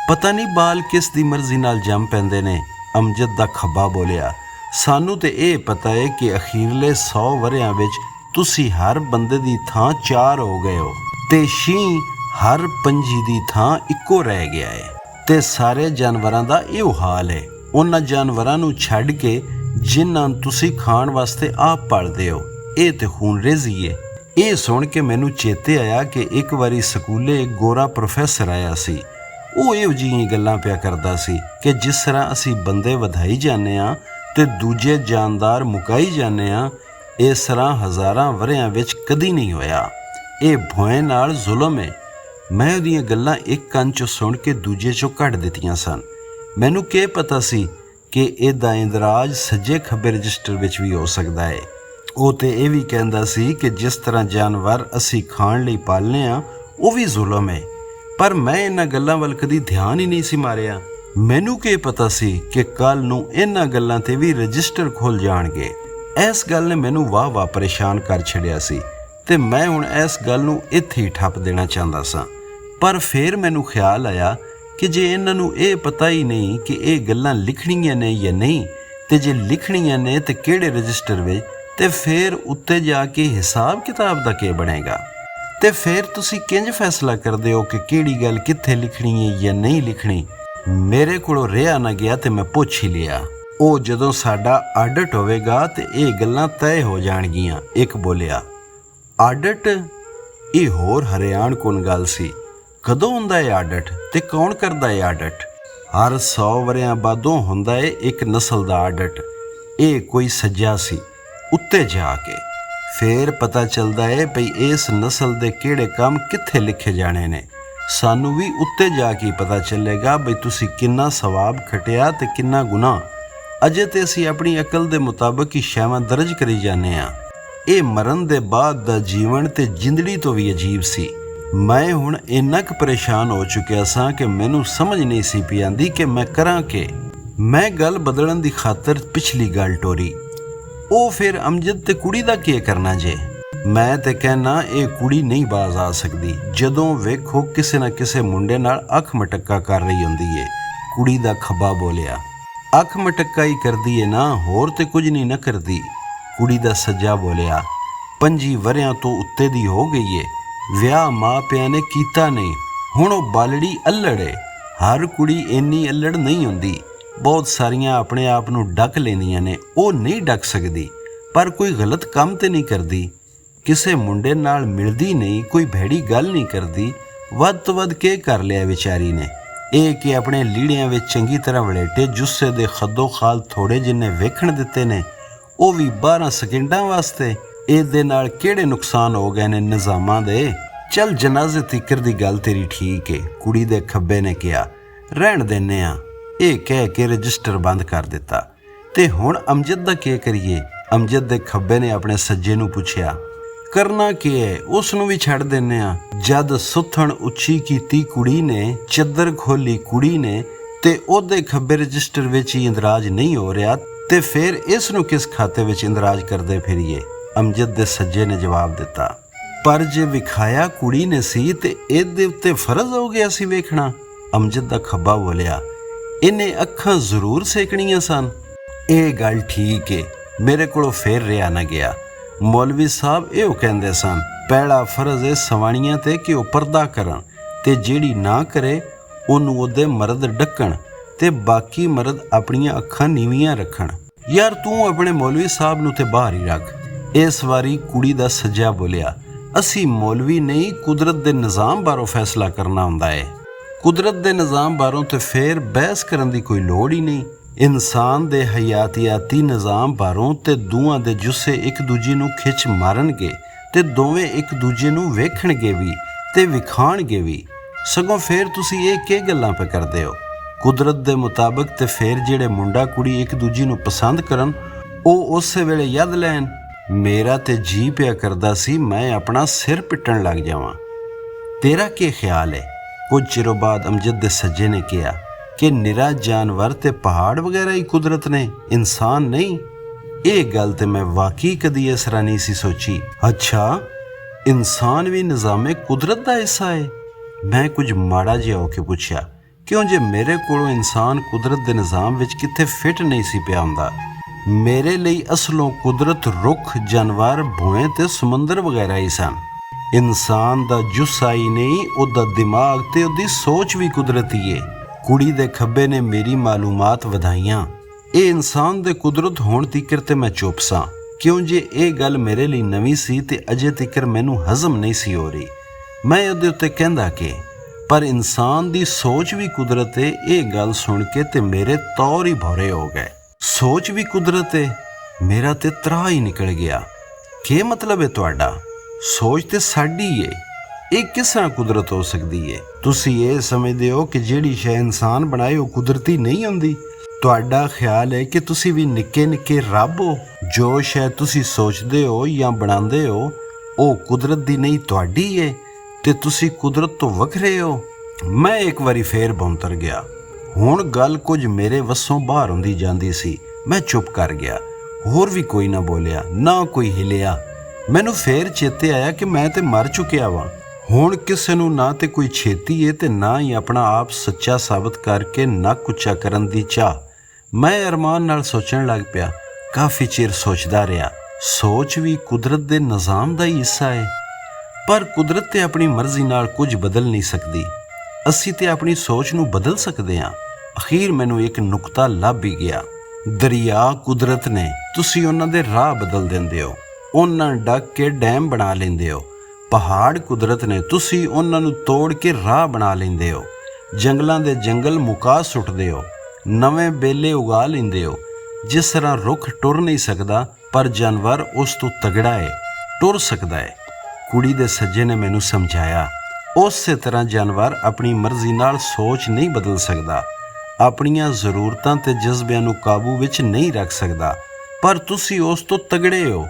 ਪਤਾ ਨਹੀਂ ਬਾਲ ਕਿਸ ਦੀ ਮਰਜ਼ੀ ਨਾਲ ਜੰਮ ਪੈਂਦੇ ਨੇ। ਅਮਜਦ ਦਾ ਖੱਬਾ ਬੋਲਿਆ, ਸਾਨੂੰ ਤੇ ਇਹ ਪਤਾ ਹੈ ਕਿ ਅਖੀਰਲੇ 100 ਵਰਿਆਂ ਵਿੱਚ ਤੁਸੀਂ ਹਰ ਬੰਦੇ ਦੀ ਥਾਂ 4 ਹੋ ਗਏ ਹੋ ਤੇ ਸ਼ੀਂ ਹਰ ਪੰਜੀ ਦੀ ਥਾਂ ਇੱਕੋ ਰਹਿ ਗਿਆ ਹੈ। ਤੇ ਸਾਰੇ ਜਾਨਵਰਾਂ ਦਾ ਇਹੋ ਹਾਲ ਹੈ, ਉਹਨਾਂ ਜਾਨਵਰਾਂ ਨੂੰ ਛੱਡ ਕੇ ਜਿਨ੍ਹਾਂ ਨੂੰ ਤੁਸੀਂ ਖਾਣ ਵਾਸਤੇ ਆਪ ਪਾਲਦੇ ਹੋ। ਇਹ ਤੇ ਖੂਨ ਰੇਜ਼ੀ ਹੈ। ਇਹ ਸੁਣ ਕੇ ਮੈਨੂੰ ਚੇਤੇ ਆਇਆ ਕਿ ਇੱਕ ਵਾਰੀ ਸਕੂਲੇ ਇੱਕ ਗੋਰਾ ਪ੍ਰੋਫੈਸਰ ਆਇਆ ਸੀ। ਉਹ ਇਹੋ ਜਿਹੀਆਂ ਗੱਲਾਂ ਪਿਆ ਕਰਦਾ ਸੀ ਕਿ ਜਿਸ ਤਰ੍ਹਾਂ ਅਸੀਂ ਬੰਦੇ ਵਧਾਈ ਜਾਂਦੇ ਹਾਂ ਤੇ ਦੂਜੇ ਜਾਨਦਾਰ ਮੁਕਾਈ ਜਾਂਦੇ ਹਾਂ, ਇਸ ਤਰ੍ਹਾਂ ਹਜ਼ਾਰਾਂ ਵਰਿਆਂ ਵਿੱਚ ਕਦੀ ਨਹੀਂ ਹੋਇਆ। ਇਹ ਭੋਏ ਨਾਲ ਜ਼ੁਲਮ ਹੈ। ਮੈਂ ਉਹਦੀਆਂ ਗੱਲਾਂ ਇੱਕ ਕੰਨ 'ਚੋਂ ਸੁਣ ਕੇ ਦੂਜੇ 'ਚੋਂ ਕੱਢ ਦਿੱਤੀਆਂ ਸਨ। ਮੈਨੂੰ ਕੀ ਪਤਾ ਸੀ ਕਿ ਇਹਦਾ ਇੰਦਰਾਜ ਸੱਜੇ ਖੱਬੇ ਰਜਿਸਟਰ ਵਿੱਚ ਵੀ ਹੋ ਸਕਦਾ ਹੈ। ਉਹ ਤੇ ਇਹ ਵੀ ਕਹਿੰਦਾ ਸੀ ਕਿ ਜਿਸ ਤਰ੍ਹਾਂ ਜਾਨਵਰ ਅਸੀਂ ਖਾਣ ਲਈ ਪਾਲਨੇ ਆ, ਉਹ ਵੀ ਜ਼ੁਲਮ ਹੈ। ਪਰ ਮੈਂ ਇਹਨਾਂ ਗੱਲਾਂ ਵੱਲ ਕਦੀ ਧਿਆਨ ਹੀ ਨਹੀਂ ਸੀ ਮਾਰਿਆ। ਮੈਨੂੰ ਕੀ ਪਤਾ ਸੀ ਕਿ ਕੱਲ ਨੂੰ ਇਹਨਾਂ ਗੱਲਾਂ ਤੇ ਵੀ ਰਜਿਸਟਰ ਖੁੱਲ ਜਾਣਗੇ। ਇਸ ਗੱਲ ਨੇ ਮੈਨੂੰ ਵਾਹ ਪਰੇਸ਼ਾਨ ਕਰ ਛੱਡਿਆ ਸੀ ਤੇ ਮੈਂ ਹੁਣ ਇਸ ਗੱਲ ਨੂੰ ਇੱਥੇ ਹੀ ਠੱਪ ਦੇਣਾ ਚਾਹੁੰਦਾ ਸਾਂ। ਪਰ ਫਿਰ ਮੈਨੂੰ ਖਿਆਲ ਆਇਆ ਕਿ ਜੇ ਇਹਨਾਂ ਨੂੰ ਇਹ ਪਤਾ ਹੀ ਨਹੀਂ ਕਿ ਇਹ ਗੱਲਾਂ ਲਿਖਣੀਆਂ ਨੇ ਜਾਂ ਨਹੀਂ, ਤੇ ਜੇ ਲਿਖਣੀਆਂ ਨੇ ਤੇ ਕਿਹੜੇ ਰਜਿਸਟਰ ਵਿੱਚ, ਤੇ ਫਿਰ ਉੱਤੇ ਜਾ ਕੇ ਹਿਸਾਬ ਕਿਤਾਬ ਦਾ ਕੀ ਬਣੇਗਾ? ਤੇ ਫਿਰ ਤੁਸੀਂ ਕਿੰਜ ਫੈਸਲਾ ਕਰਦੇ ਹੋ ਕਿ ਕਿਹੜੀ ਗੱਲ ਕਿੱਥੇ ਲਿਖਣੀ ਹੈ ਜਾਂ ਨਹੀਂ ਲਿਖਣੀ? ਮੇਰੇ ਕੋਲੋਂ ਰਿਹਾ ਨਾ ਗਿਆ ਤੇ ਮੈਂ ਪੁੱਛ ਹੀ ਲਿਆ। ਉਹ ਜਦੋਂ ਸਾਡਾ ਆਡਿਟ ਹੋਵੇਗਾ ਤੇ ਇਹ ਗੱਲਾਂ ਤੈਅ ਹੋ ਜਾਣਗੀਆਂ। ਇੱਕ ਬੋਲਿਆ, ਆਡਿਟ? ਇਹ ਹੋਰ ਹੈਰਾਨ ਕੁਨ ਗੱਲ ਸੀ। ਕਦੋਂ ਹੁੰਦਾ ਹੈ ਆਡਿਟ ਤੇ ਕੌਣ ਕਰਦਾ ਹੈ ਆਡਿਟ? ਹਰ 100 ਵਰਿਆਂ ਬਾਅਦੋਂ ਹੁੰਦਾ ਹੈ ਇੱਕ ਨਸਲ ਦਾ ਆਡਿਟ। ਇਹ ਕੋਈ ਸੱਜਾ ਸੀ। ਉੱਤੇ ਜਾ ਕੇ ਫੇਰ ਪਤਾ ਚੱਲਦਾ ਹੈ ਭਈ ਇਸ ਨਸਲ ਦੇ ਕਿਹੜੇ ਕੰਮ ਕਿੱਥੇ ਲਿਖੇ ਜਾਣੇ ਨੇ। ਸਾਨੂੰ ਵੀ ਉੱਤੇ ਜਾ ਕੇ ਪਤਾ ਚੱਲੇਗਾ ਬਈ ਤੁਸੀਂ ਕਿੰਨਾ ਸਵਾਬ ਖਟਿਆ ਤੇ ਕਿੰਨਾ ਗੁਨਾਹ। ਅਜੇ ਤੇ ਅਸੀਂ ਆਪਣੀ ਅਕਲ ਦੇ ਮੁਤਾਬਕ ਹੀ ਸ਼ੈਵਾਂ ਦਰਜ ਕਰੀ ਜਾਂਦੇ ਹਾਂ। ਇਹ ਮਰਨ ਦੇ ਬਾਅਦ ਦਾ ਜੀਵਨ ਤੇ ਜ਼ਿੰਦਗੀ ਤੋਂ ਵੀ ਅਜੀਬ ਸੀ। ਮੈਂ ਹੁਣ ਇੰਨਾ ਕੁ ਪਰੇਸ਼ਾਨ ਹੋ ਚੁੱਕਿਆ ਸਾਂ ਕਿ ਮੈਨੂੰ ਸਮਝ ਨਹੀਂ ਸੀ ਪਈ ਆਉਂਦੀ ਕਿ ਮੈਂ ਕਰਾਂ ਕੀ। ਮੈਂ ਗੱਲ ਬਦਲਣ ਦੀ ਖਾਤਰ ਪਿਛਲੀ ਗੱਲ ਟੋਰੀ। ਉਹ ਫਿਰ ਅਮਜਦ ਤੇ ਕੁੜੀ ਦਾ ਕੀ ਕਰਨਾ ਜੇ? ਮੈਂ ਤੇ ਕਹਿਣਾ ਇਹ ਕੁੜੀ ਨਹੀਂ ਬਾਜ਼ ਆ ਸਕਦੀ। ਜਦੋਂ ਵੇਖੋ ਕਿਸੇ ਨਾ ਕਿਸੇ ਮੁੰਡੇ ਨਾਲ ਅੱਖ ਮਟੱਕਾ ਕਰ ਰਹੀ ਹੁੰਦੀ ਏ। ਕੁੜੀ ਦਾ ਖੱਬਾ ਬੋਲਿਆ, ਅੱਖ ਮਟੱਕਾ ਹੀ ਕਰਦੀ ਏ ਨਾ, ਹੋਰ ਤੇ ਕੁਝ ਨਹੀਂ ਨਾ ਕਰਦੀ। ਕੁੜੀ ਦਾ ਸੱਜਾ ਬੋਲਿਆ, 25 ਵਰਿਆਂ ਤੋਂ ਉੱਤੇ ਦੀ ਹੋ ਗਈ ਏ, ਵਿਆਹ ਮਾਂ ਪਿਆਂ ਨੇ ਕੀਤਾ ਨਹੀਂ, ਹੁਣ ਉਹ ਬਾਲੜੀ ਅੱਲੜ ਏ। ਹਰ ਕੁੜੀ ਇੰਨੀ ਅੱਲੜ ਨਹੀਂ ਹੁੰਦੀ। ਬਹੁਤ ਸਾਰੀਆਂ ਆਪਣੇ ਆਪ ਨੂੰ ਡੱਕ ਲੈਂਦੀਆਂ ਨੇ, ਉਹ ਨਹੀਂ ਡੱਕ ਸਕਦੀ। ਪਰ ਕੋਈ ਗਲਤ ਕੰਮ ਤੇ ਨਹੀਂ ਕਰਦੀ, ਕਿਸੇ ਮੁੰਡੇ ਨਾਲ ਮਿਲਦੀ ਨਹੀਂ, ਕੋਈ ਭੈੜੀ ਗੱਲ ਨਹੀਂ ਕਰਦੀ। ਵੱਧ ਤੋਂ ਵੱਧ ਕੀ ਕਰ ਲਿਆ ਵਿਚਾਰੀ ਨੇ? ਇਹ ਕਿ ਆਪਣੇ ਲੀੜਿਆਂ ਵਿੱਚ ਚੰਗੀ ਤਰ੍ਹਾਂ ਵਲੇਟੇ ਜੁੱਸੇ ਦੇ ਖੱਦੋ ਖਾਲ ਥੋੜੇ ਜਿੰਨੇ ਵੇਖਣ ਦਿੱਤੇ ਨੇ, ਉਹ ਵੀ 12 ਸਕਿੰਟਾਂ ਵਾਸਤੇ। ਇਹਦੇ ਨਾਲ ਕਿਹੜੇ ਨੁਕਸਾਨ ਹੋ ਗਏ ਨੇ ਨਿਜ਼ਾਮਾਂ ਦੇ। ਚੱਲ ਜਨਾਜ਼ੇ ਤੀਕਰ ਦੀ ਗੱਲ ਤੇਰੀ ਠੀਕ ਏ, ਕੁੜੀ ਦੇ ਖੱਬੇ ਨੇ ਕਿਹਾ। ਰਹਿਣ ਦਿੰਨੇ ਆ, ਇਹ ਕਹਿ ਕੇ ਰਜਿਸਟਰ ਬੰਦ ਕਰ ਦਿੱਤਾ। ਤੇ ਹੁਣ ਅਮਜਦ ਦਾ ਕੀ ਕਰੀਏ? ਅਮਜਦ ਦੇ ਖੱਬੇ ਨੇ ਆਪਣੇ ਸੱਜੇ ਨੂੰ ਪੁੱਛਿਆ। ਕਰਨਾ ਕੀ ਹੈ, ਉਸ ਨੂੰ ਵੀ ਛੱਡ ਦਿੰਨੇ ਆ। ਜਦ ਸੁੱਥਣ ਉੱਚੀ ਕੀਤੀ ਕੁੜੀ ਨੇ, ਚੱਦਰ ਖੋਲੀ ਕੁੜੀ ਨੇ, ਤੇ ਉਹਦੇ ਖੱਬੇ ਰਜਿਸਟਰ ਵਿੱਚ ਹੀ ਇੰਦਰਾਜ ਨਹੀਂ ਹੋ ਰਿਹਾ, ਤੇ ਫਿਰ ਇਸ ਨੂੰ ਕਿਸ ਖਾਤੇ ਵਿੱਚ ਇੰਦਰਾਜ ਕਰਦੇ ਫਿਰੀਏ? ਅਮਜਦ ਦੇ ਸੱਜੇ ਨੇ ਜਵਾਬ ਦਿੱਤਾ। ਪਰ ਜੇ ਵਿਖਾਇਆ ਕੁੜੀ ਨੇ ਸੀ ਤੇ ਇਹਦੇ ਉੱਤੇ ਫਰਜ਼ ਹੋ ਗਿਆ ਸੀ ਵੇਖਣਾ। ਅਮਜਦ ਦਾ ਖੱਬਾ ਬੋਲਿਆ, ਇਹਨੇ ਅੱਖਾਂ ਜ਼ਰੂਰ ਸੇਕਣੀਆਂ ਸਨ। ਇਹ ਗੱਲ ਠੀਕ ਏ, ਮੇਰੇ ਕੋਲੋਂ ਫੇਰ ਰਿਹਾ ਨਾ ਗਿਆ। ਮੌਲਵੀ ਸਾਹਿਬ ਇਹੋ ਕਹਿੰਦੇ ਸਨ, ਪਹਿਲਾ ਫਰਜ਼ ਏ ਸਵਾਣੀਆਂ ਤੇ ਕਿ ਉਹ ਪਰਦਾ ਕਰਨ, ਤੇ ਜਿਹੜੀ ਨਾ ਕਰੇ ਉਹਨੂੰ ਉਹਦੇ ਮਰਦ ਡੱਕਣ, ਤੇ ਬਾਕੀ ਮਰਦ ਆਪਣੀਆਂ ਅੱਖਾਂ ਨੀਵੀਆਂ ਰੱਖਣ। ਯਾਰ ਤੂੰ ਆਪਣੇ ਮੌਲਵੀ ਸਾਹਿਬ ਨੂੰ ਤੇ ਬਾਹਰ ਹੀ ਰੱਖ। ਇਸ ਵਾਰੀ ਕੁੜੀ ਦਾ ਸੱਜਾ ਬੋਲਿਆ, ਅਸੀਂ ਮੌਲਵੀ ਨਹੀਂ, ਕੁਦਰਤ ਦੇ ਨਿਜ਼ਾਮ ਬਾਰੇ ਫੈਸਲਾ ਕਰਨਾ ਹੁੰਦਾ ਏ। ਕੁਦਰਤ ਦੇ ਨਿਜ਼ਾਮ ਬਾਰੇ ਤੇ ਫੇਰ ਬਹਿਸ ਕਰਨ ਦੀ ਕੋਈ ਲੋੜ ਹੀ ਨਹੀਂ। ਇਨਸਾਨ ਦੇ ਹਯਾਤੀਆਤੀ ਨਿਜ਼ਾਮ ਬਾਰੇ ਤੇ ਦੋਵਾਂ ਦੇ ਜੁੱਸੇ ਇੱਕ ਦੂਜੇ ਨੂੰ ਖਿੱਚ ਮਾਰਨਗੇ, ਤੇ ਦੋਵੇਂ ਇੱਕ ਦੂਜੇ ਨੂੰ ਵੇਖਣਗੇ ਵੀ ਤੇ ਵਿਖਾਣਗੇ ਵੀ। ਸਗੋਂ ਫੇਰ ਤੁਸੀਂ ਇਹ ਕੀ ਗੱਲਾਂ ਪੇ ਕਰਦੇ ਹੋ? ਕੁਦਰਤ ਦੇ ਮੁਤਾਬਕ ਤੇ ਫੇਰ ਜਿਹੜੇ ਮੁੰਡਾ ਕੁੜੀ ਇੱਕ ਦੂਜੇ ਨੂੰ ਪਸੰਦ ਕਰਨ, ਉਹ ਉਸੇ ਵੇਲੇ ਯਦ ਲੈਣ। ਮੇਰਾ ਤੇ ਜੀ ਪਿਆ ਕਰਦਾ ਸੀ ਮੈਂ ਆਪਣਾ ਸਿਰ ਪਿੱਟਣ ਲੱਗ ਜਾਵਾਂ। ਤੇਰਾ ਕੀ ਖਿਆਲ ਹੈ? ਕੁਝ ਚਿਰੋਂ ਬਾਅਦ ਅਮਜਦ ਦੇ ਸੱਜੇ ਨੇ ਕਿਹਾ ਕਿ ਨਿਰਾ ਜਾਨਵਰ ਤੇ ਪਹਾੜ ਵਗੈਰਾ ਹੀ ਕੁਦਰਤ ਨੇ, ਇਨਸਾਨ ਨਹੀਂ। ਇਹ ਗੱਲ ਤੇ ਮੈਂ ਵਾਕਈ ਕਦੀ ਇਸ ਤਰ੍ਹਾਂ ਨਹੀਂ ਸੀ ਸੋਚੀ। ਅੱਛਾ, ਇਨਸਾਨ ਵੀ ਨਿਜ਼ਾਮੇ ਕੁਦਰਤ ਦਾ ਹਿੱਸਾ ਹੈ? ਮੈਂ ਕੁਝ ਮਾੜਾ ਜਿਹਾ ਹੋ ਕੇ ਪੁੱਛਿਆ, ਕਿਉਂ ਜੇ ਮੇਰੇ ਕੋਲੋਂ ਇਨਸਾਨ ਕੁਦਰਤ ਦੇ ਨਿਜ਼ਾਮ ਵਿੱਚ ਕਿੱਥੇ ਫਿੱਟ ਨਹੀਂ ਸੀ ਪਿਆ ਹੁੰਦਾ। ਮੇਰੇ ਲਈ ਅਸਲੋਂ ਕੁਦਰਤ ਰੁੱਖ, ਜਾਨਵਰ, ਭੂਏ ਤੇ ਸਮੁੰਦਰ ਵਗੈਰਾ ਹੀ ਸਨ। ਇਨਸਾਨ ਦਾ ਜੁੱਸਾ ਹੀ ਨਹੀਂ, ਉਹਦਾ ਦਿਮਾਗ ਤੇ ਉਹਦੀ ਸੋਚ ਵੀ ਕੁਦਰਤੀ ਏ। ਕੁੜੀ ਦੇ ਖੱਬੇ ਨੇ ਮੇਰੀ ਮਾਲੂਮਾਤ ਵਧਾਈਆਂ। ਇਹ ਇਨਸਾਨ ਦੇ ਕੁਦਰਤ ਹੋਣ ਤੀਕਰ ਤੇ ਮੈਂ ਚੁੱਪ ਸਾਂ, ਕਿਉਂ ਜੇ ਇਹ ਗੱਲ ਮੇਰੇ ਲਈ ਨਵੀਂ ਸੀ ਤੇ ਅਜੇ ਤੀਕਰ ਮੈਨੂੰ ਹਜ਼ਮ ਨਹੀਂ ਸੀ ਹੋ ਰਹੀ। ਮੈਂ ਉਹਦੇ ਉੱਤੇ ਕਹਿੰਦਾ ਕਿ ਪਰ ਇਨਸਾਨ ਦੀ ਸੋਚ ਵੀ ਕੁਦਰਤ ਏ। ਇਹ ਗੱਲ ਸੁਣ ਕੇ ਤੇ ਮੇਰੇ ਤੌਰ ਹੀ ਭੌਰੇ ਹੋ ਗਏ। ਸੋਚ ਵੀ ਕੁਦਰਤ ਏ? ਮੇਰਾ ਤੇ ਤਰਾਹ ਹੀ ਨਿਕਲ ਗਿਆ। ਕੀ ਮਤਲਬ ਹੈ ਤੁਹਾਡਾ? ਸੋਚ ਤੇ ਸਾਡੀ ਏ, ਇਹ ਕਿਸ ਤਰ੍ਹਾਂ ਕੁਦਰਤ ਹੋ ਸਕਦੀ ਏ? ਤੁਸੀਂ ਇਹ ਸਮਝਦੇ ਹੋ ਕਿ ਜਿਹੜੀ ਸ਼ੈ ਇਨਸਾਨ ਬਣਾਏ ਉਹ ਕੁਦਰਤੀ ਨਹੀਂ ਹੁੰਦੀ? ਤੁਹਾਡਾ ਖਿਆਲ ਹੈ ਕਿ ਤੁਸੀਂ ਵੀ ਨਿੱਕੇ ਨਿੱਕੇ ਰੱਬ ਹੋ? ਜੋ ਸ਼ੈ ਤੁਸੀਂ ਸੋਚਦੇ ਹੋ ਜਾਂ ਬਣਾਉਂਦੇ ਹੋ ਉਹ ਕੁਦਰਤ ਦੀ ਨਹੀਂ, ਤੁਹਾਡੀ ਏ, ਤੇ ਤੁਸੀਂ ਕੁਦਰਤ ਤੋਂ ਵੱਖਰੇ ਹੋ। ਮੈਂ ਇੱਕ ਵਾਰੀ ਫੇਰ ਬੰਤਰ ਗਿਆ। ਹੁਣ ਗੱਲ ਕੁਝ ਮੇਰੇ ਵੱਸੋਂ ਬਾਹਰ ਹੁੰਦੀ ਜਾਂਦੀ ਸੀ। ਮੈਂ ਚੁੱਪ ਕਰ ਗਿਆ। ਹੋਰ ਵੀ ਕੋਈ ਨਾ ਬੋਲਿਆ, ਨਾ ਕੋਈ ਹਿਲਿਆ। ਮੈਨੂੰ ਫੇਰ ਚੇਤੇ ਆਇਆ ਕਿ ਮੈਂ ਤੇ ਮਰ ਚੁੱਕਿਆ ਵਾਂ। ਹੁਣ ਕਿਸੇ ਨੂੰ ਨਾ ਤੇ ਕੋਈ ਛੇਤੀ ਏ ਤੇ ਨਾ ਹੀ ਆਪਣਾ ਆਪ ਸੱਚਾ ਸਾਬਤ ਕਰਕੇ ਨੱਕ ਉੱਚਾ ਕਰਨ ਦੀ ਚਾਹ। ਮੈਂ ਅਰਮਾਨ ਨਾਲ ਸੋਚਣ ਲੱਗ ਪਿਆ। ਕਾਫੀ ਚਿਰ ਸੋਚਦਾ ਰਿਹਾ। ਸੋਚ ਵੀ ਕੁਦਰਤ ਦੇ ਨਿਜ਼ਾਮ ਦਾ ਹੀ ਹਿੱਸਾ ਹੈ, ਪਰ ਕੁਦਰਤ ਤੇ ਆਪਣੀ ਮਰਜ਼ੀ ਨਾਲ ਕੁਝ ਬਦਲ ਨਹੀਂ ਸਕਦੀ। ਅਸੀਂ ਤੇ ਆਪਣੀ ਸੋਚ ਨੂੰ ਬਦਲ ਸਕਦੇ ਹਾਂ। ਅਖੀਰ ਮੈਨੂੰ ਇੱਕ ਨੁਕਤਾ ਲੱਭ ਹੀ ਗਿਆ। ਦਰਿਆ ਕੁਦਰਤ ਨੇ, ਤੁਸੀਂ ਉਹਨਾਂ ਦੇ ਰਾਹ ਬਦਲ ਦਿੰਦੇ ਹੋ, ਉਹਨਾਂ ਡੱਕ ਕੇ ਡੈਮ ਬਣਾ ਲੈਂਦੇ ਹੋ। ਪਹਾੜ ਕੁਦਰਤ ਨੇ, ਤੁਸੀਂ ਉਹਨਾਂ ਨੂੰ ਤੋੜ ਕੇ ਰਾਹ ਬਣਾ ਲੈਂਦੇ ਹੋ। ਜੰਗਲਾਂ ਦੇ ਜੰਗਲ ਮੁਕਾ ਸੁੱਟਦੇ ਹੋ, ਨਵੇਂ ਬੇਲੇ ਉਗਾ ਲੈਂਦੇ ਹੋ। ਜਿਸ ਤਰ੍ਹਾਂ ਰੁੱਖ ਟੁਰ ਨਹੀਂ ਸਕਦਾ, ਪਰ ਜਾਨਵਰ ਉਸ ਤੋਂ ਤਗੜਾ ਹੈ, ਟੁਰ ਸਕਦਾ ਹੈ। ਕੁੜੀ ਦੇ ਸੱਜੇ ਨੇ ਮੈਨੂੰ ਸਮਝਾਇਆ, ਉਸੇ ਤਰ੍ਹਾਂ ਜਾਨਵਰ ਆਪਣੀ ਮਰਜ਼ੀ ਨਾਲ ਸੋਚ ਨਹੀਂ ਬਦਲ ਸਕਦਾ, ਆਪਣੀਆਂ ਜ਼ਰੂਰਤਾਂ ਤੇ ਜਜ਼ਬਿਆਂ ਨੂੰ ਕਾਬੂ ਵਿੱਚ ਨਹੀਂ ਰੱਖ ਸਕਦਾ, ਪਰ ਤੁਸੀਂ ਉਸ ਤੋਂ ਤਗੜੇ ਹੋ,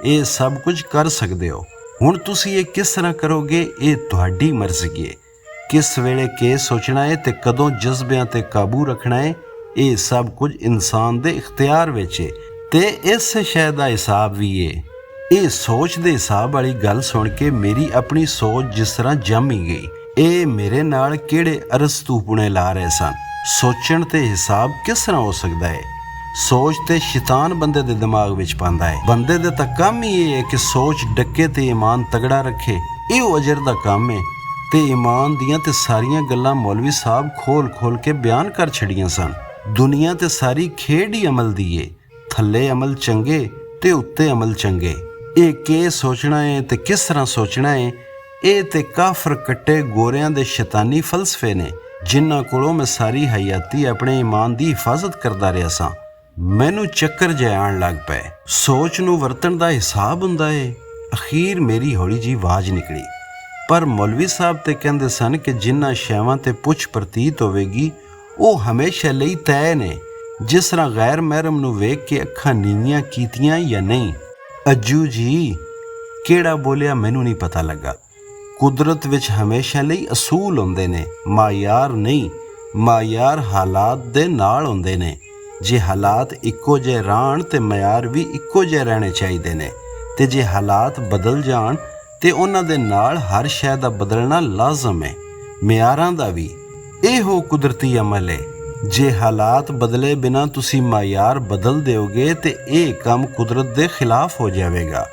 ਇਹ ਸਭ ਕੁਝ ਕਰ ਸਕਦੇ ਹੋ। ਹੁਣ ਤੁਸੀਂ ਇਹ ਕਿਸ ਤਰ੍ਹਾਂ ਕਰੋਗੇ, ਇਹ ਤੁਹਾਡੀ ਮਰਜ਼ੀ ਹੈ। ਕਿਸ ਵੇਲੇ ਕੀ ਸੋਚਣਾ ਹੈ ਤੇ ਕਦੋਂ ਜਜ਼ਬਿਆਂ ਤੇ ਕਾਬੂ ਰੱਖਣਾ ਹੈ, ਇਹ ਸਭ ਕੁਝ ਇਨਸਾਨ ਦੇ ਇਖਤਿਆਰ ਵਿੱਚ ਹੈ, ਤੇ ਇਸ ਸ਼ੈ ਦਾ ਹਿਸਾਬ ਵੀ ਹੈ। ਇਹ ਸੋਚ ਦੇ ਹਿਸਾਬ ਵਾਲੀ ਗੱਲ ਸੁਣ ਕੇ ਮੇਰੀ ਆਪਣੀ ਸੋਚ ਜਿਸ ਤਰ੍ਹਾਂ ਜੰਮ ਹੀ ਗਈ। ਇਹ ਮੇਰੇ ਨਾਲ ਕਿਹੜੇ ਅਰਸਤੂ ਪੁਣੇ ਲਾ ਰਹੇ ਸਨ। ਸੋਚਣ ਤੇ ਹਿਸਾਬ ਕਿਸ ਤਰ੍ਹਾਂ ਹੋ ਸਕਦਾ ਹੈ? ਸੋਚ ਤੇ ਸ਼ੈਤਾਨ ਬੰਦੇ ਦੇ ਦਿਮਾਗ ਵਿੱਚ ਪਾਉਂਦਾ ਹੈ। ਬੰਦੇ ਦੇ ਤਾਂ ਕੰਮ ਹੀ ਇਹ ਹੈ ਕਿ ਸੋਚ ਡੱਕੇ ਤੇ ਈਮਾਨ ਤਗੜਾ ਰੱਖੇ। ਇਹ ਅਜਰ ਦਾ ਕੰਮ ਹੈ। ਤੇ ਈਮਾਨ ਦੀਆਂ ਤੇ ਸਾਰੀਆਂ ਗੱਲਾਂ ਮੌਲਵੀ ਸਾਹਿਬ ਖੋਲ ਕੇ ਬਿਆਨ ਕਰ ਛੜੀਆਂ ਸਨ। ਦੁਨੀਆ ਤੇ ਸਾਰੀ ਖੇਡ ਹੀ ਅਮਲ ਦੀ ਏ। ਥੱਲੇ ਅਮਲ ਚੰਗੇ ਤੇ ਉੱਤੇ ਅਮਲ ਚੰਗੇ। ਇਹ ਕੀ ਸੋਚਣਾ ਹੈ ਤੇ ਕਿਸ ਤਰ੍ਹਾਂ ਸੋਚਣਾ ਹੈ, ਇਹ ਤੇ ਕਾਫਰ ਕੱਟੇ ਗੋਰਿਆਂ ਦੇ ਸ਼ੈਤਾਨੀ ਫਲਸਫੇ ਨੇ, ਜਿਨ੍ਹਾਂ ਕੋਲੋਂ ਮੈਂ ਸਾਰੀ ਹਯਾਤੀ ਆਪਣੇ ਈਮਾਨ ਦੀ ਹਿਫਾਜ਼ਤ ਕਰਦਾ ਰਿਹਾ ਸਾਂ। ਮੈਨੂੰ ਚੱਕਰ ਜਿਹਾ ਆਉਣ ਲੱਗ ਪਏ। ਸੋਚ ਨੂੰ ਵਰਤਣ ਦਾ ਹਿਸਾਬ ਹੁੰਦਾ ਏ। ਅਖੀਰ ਮੇਰੀ ਹੌਲੀ ਜਿਹੀ ਆਵਾਜ਼ ਨਿਕਲੀ। ਪਰ ਮੌਲਵੀ ਸਾਹਿਬ ਤੇ ਕਹਿੰਦੇ ਸਨ ਕਿ ਜਿਨ੍ਹਾਂ ਸ਼ੈਵਾਂ ਤੇ ਪੁੱਛ ਪ੍ਰਤੀਤ ਹੋਵੇਗੀ ਉਹ ਹਮੇਸ਼ਾ ਲਈ ਤੈਅ ਨੇ, ਜਿਸ ਤਰ੍ਹਾਂ ਗੈਰ ਮਹਿਰਮ ਨੂੰ ਵੇਖ ਕੇ ਅੱਖਾਂ ਨੀਵੀਆਂ ਕੀਤੀਆਂ ਜਾਂ ਨਹੀਂ। ਅੱਜੂ ਜੀ ਕਿਹੜਾ ਬੋਲਿਆ ਮੈਨੂੰ ਨਹੀਂ ਪਤਾ ਲੱਗਾ। ਕੁਦਰਤ ਵਿੱਚ ਹਮੇਸ਼ਾ ਲਈ ਅਸੂਲ ਹੁੰਦੇ ਨੇ, ਮਾਯਾਰ ਨਹੀਂ। ਮਾਯਾਰ ਹਾਲਾਤ ਦੇ ਨਾਲ ਹੁੰਦੇ ਨੇ। ਜੇ ਹਾਲਾਤ ਇੱਕੋ ਜਿਹੇ ਰਹਿਣ ਤੇ ਮਿਆਰ ਵੀ ਇੱਕੋ ਜਿਹੇ ਰਹਿਣੇ ਚਾਹੀਦੇ ਨੇ, ਤੇ ਜੇ ਹਾਲਾਤ ਬਦਲ ਜਾਣ ਤੇ ਉਹਨਾਂ ਦੇ ਨਾਲ ਹਰ ਸ਼ੈ ਦਾ ਬਦਲਣਾ ਲਾਜ਼ਮ ਹੈ, ਮਿਆਰਾਂ ਦਾ ਵੀ। ਇਹੋ ਕੁਦਰਤੀ ਅਮਲ ਹੈ। ਜੇ ਹਾਲਾਤ ਬਦਲੇ ਬਿਨਾ ਤੁਸੀਂ ਮਾਯਾਰ ਬਦਲ ਦਿਓਗੇ ਤੇ ਇਹ ਕੰਮ ਕੁਦਰਤ ਦੇ ਖਿਲਾਫ ਹੋ ਜਾਵੇਗਾ।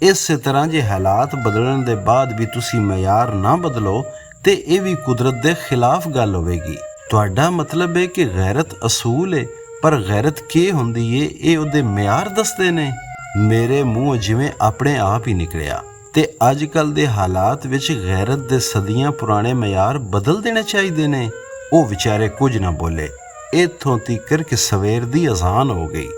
ਇਸੇ ਤਰ੍ਹਾਂ ਜੇ ਹਾਲਾਤ ਬਦਲਣ ਦੇ ਬਾਅਦ ਵੀ ਤੁਸੀਂ ਮਿਆਰ ਨਾ ਬਦਲੋ ਤੇ ਇਹ ਵੀ ਕੁਦਰਤ ਦੇ ਖਿਲਾਫ ਗੱਲ ਹੋਵੇਗੀ। ਤੁਹਾਡਾ ਮਤਲਬ ਹੈ ਕਿ ਗੈਰਤ ਅਸੂਲ ਹੈ, ਪਰ ਗੈਰਤ ਕੀ ਹੁੰਦੀ ਏ ਇਹ ਉਹਦੇ ਮਿਆਰ ਦੱਸਦੇ ਨੇ। ਮੇਰੇ ਮੂੰਹ ਜਿਵੇਂ ਆਪਣੇ ਆਪ ਹੀ ਨਿਕਲਿਆ। ਤੇ ਅੱਜ ਕੱਲ੍ਹ ਦੇ ਹਾਲਾਤ ਵਿੱਚ ਗੈਰਤ ਦੇ ਸਦੀਆਂ ਪੁਰਾਣੇ ਮਿਆਰ ਬਦਲ ਦੇਣੇ ਚਾਹੀਦੇ ਨੇ। ਉਹ ਵਿਚਾਰੇ ਕੁਝ ਨਾ ਬੋਲੇ। ਇੱਥੋਂ ਤੀਕਰ ਕਿ ਸਵੇਰ ਦੀ ਅਜ਼ਾਨ ਹੋ ਗਈ।